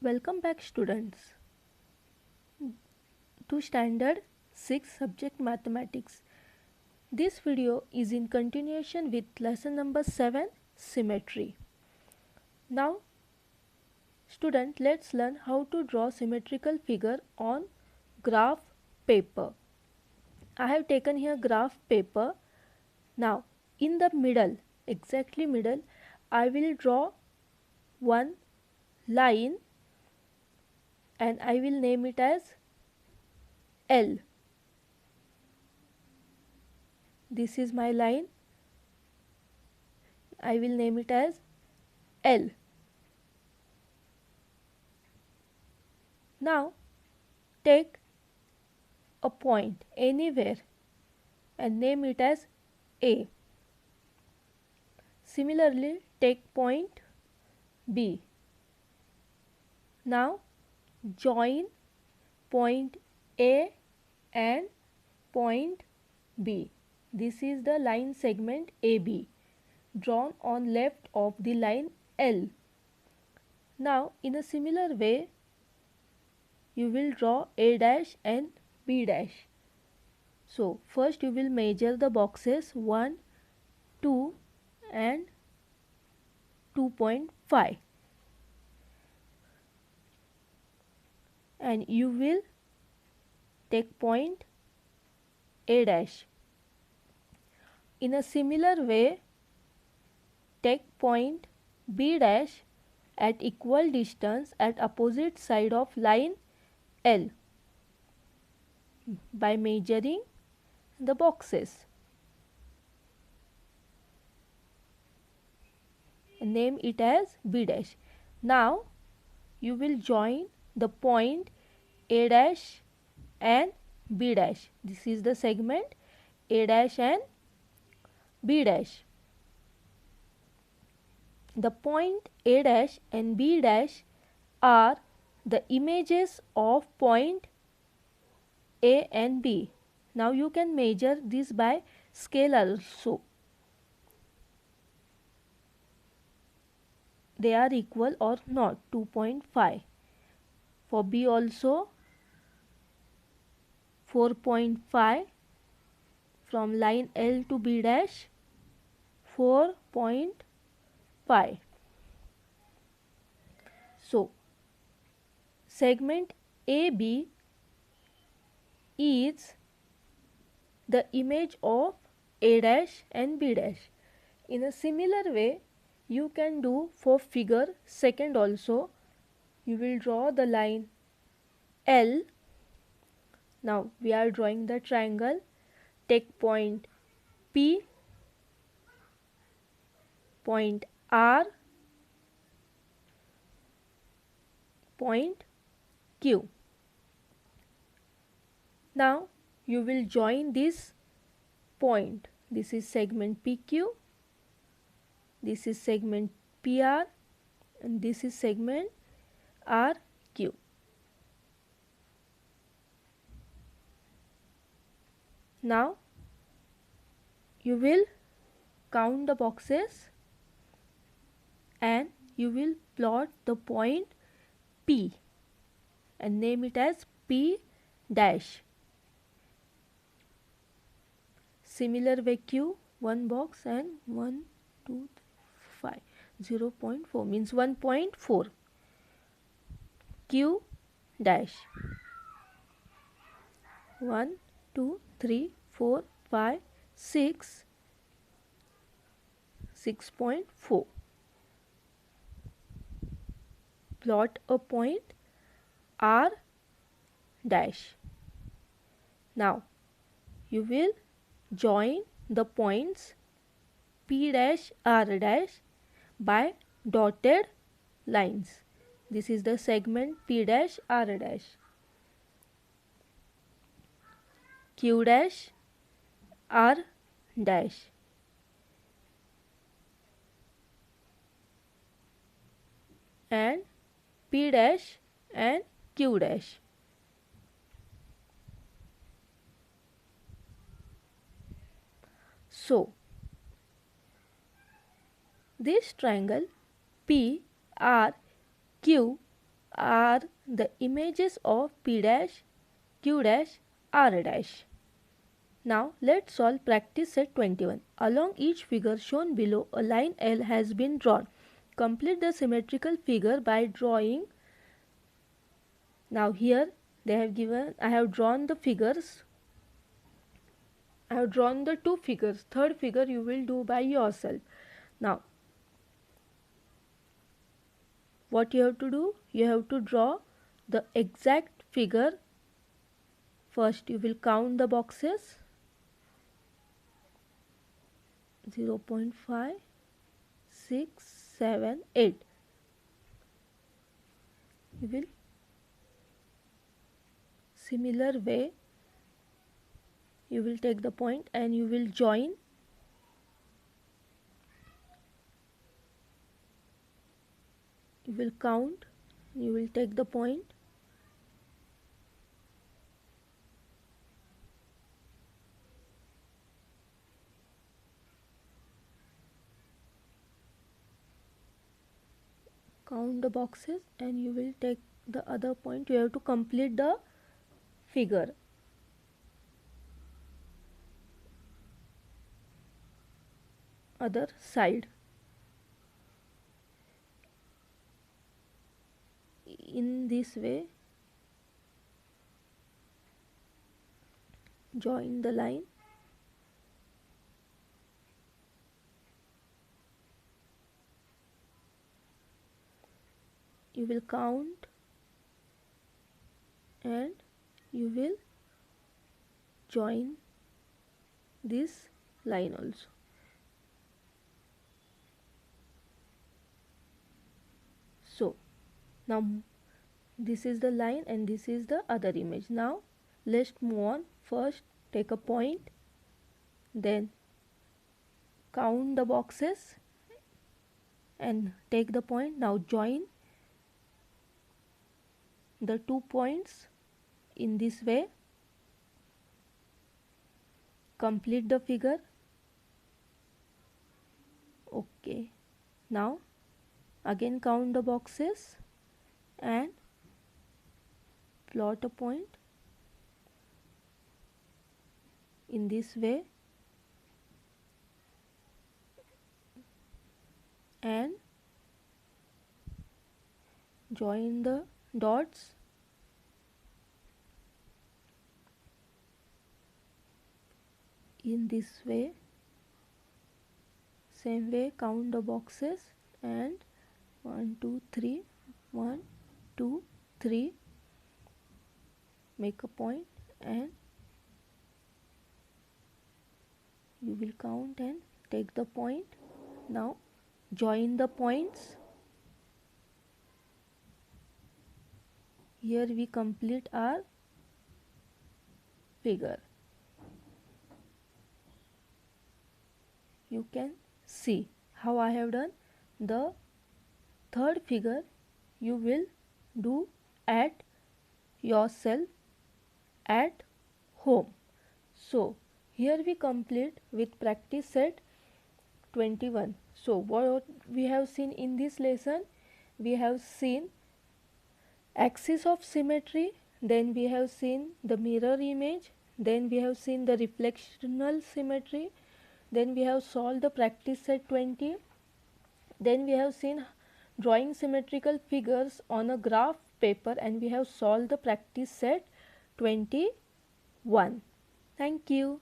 Welcome back students to Standard 6 subject Mathematics. This video is in continuation with lesson number 7 Symmetry. Now student, let's learn how to draw symmetrical figure on graph paper. I have taken here graph paper. Now in the middle, exactly middle, I will draw one line and I will name it as L. This is my line. I will name it as L. Now take a point anywhere and name it as A. Similarly, take point B. Now join point A and point B. This is the line segment AB drawn on left of the line L. Now in a similar way you will draw A dash and B dash. So first you will measure the boxes 1, 2 and 2.5 and you will take point A dash. In a similar way take point B dash at equal distance at opposite side of line L by measuring the boxes. Name it as B dash. Now you will join the point A dash and B dash. This is the segment A dash and B dash. The point A dash and B dash are the images of point A and B. Now you can measure this by scale also. They are equal or not, 2.5. For B also 4.5. From line L to B dash 4.5. So segment AB is the image of A dash and B dash. In a similar way you can do for figure second also. You will draw the line L. Now we are drawing the triangle. Take point P, point R, point Q. Now you will join this point. This is segment PQ, this is segment PR and this is segment RQ. Now you will count the boxes and you will plot the point P and name it as P dash. Similar way Q, one box and 1, 2, 3, 5. 0.4 means 1.4. Q dash. 1, 2, 3, 4, 5, 6. 6.4. Plot a point R dash. Now you will join the points P dash R dash by dotted lines. This is the segment P dash R dash. Q dash R dash. And P dash and Q dash. So this triangle PRQ are the images of P dash, Q dash, R dash. Now let's solve practice set 21. Along each figure shown below, a line L has been drawn. Complete the symmetrical figure by drawing. Now here they have given, I have drawn the figures. I have drawn the two figures. Third figure you will do by yourself. Now what you have to do? You have to draw the exact figure. First you will count the boxes. 0.5, 6, 7, 8. You will similar way you will take the point and you will join. You will count, you will take the point. Count the boxes and you will take the other point. You have to complete the figure. Other side. In this way, join the line. You will count and you will join this line also. So now this is the line and this is the other image. Now let's move on. First take a point, then count the boxes and take the point. Now join the 2 points in this way. Complete the figure. Okay. Now again count the boxes and plot a point in this way and join the dots. In this way, same way count the boxes and 1 2 3, 1 2 3, make a point and you will count and take the point. Now join the points. Here we complete our figure. You can see how I have done. The third figure you will do at yourself at home. So here we complete with practice set 21. So what we have seen in this lesson, we have seen axis of symmetry, then we have seen the mirror image, then we have seen the reflectional symmetry, then we have solved the practice set 20, then we have seen drawing symmetrical figures on a graph paper, and we have solved the practice set 21. Thank you.